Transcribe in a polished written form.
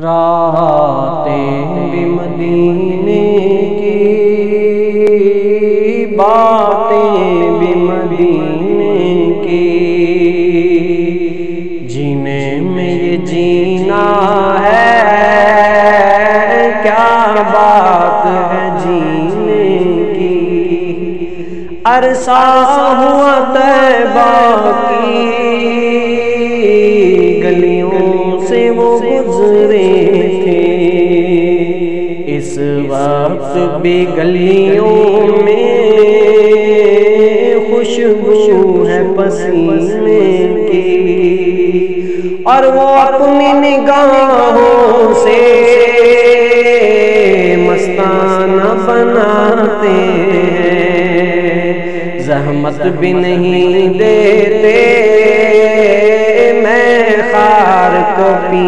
راتیں بھی مدینے کی، باتیں بھی مدینے کی، جینے میں یہ جینا ہے، کیا بات ہے جینے کی۔ عرصہ ہوا طیبہ کی گلیوں سے وہ گزرے تھے، اس وقت بھی گلیوں میں خوشبو ہے پسینے کی، اور وہ اپنی نگاہوں سے مستانہ بناتے ہیں، زحمت بھی نہیں دیتے میں خار کو پی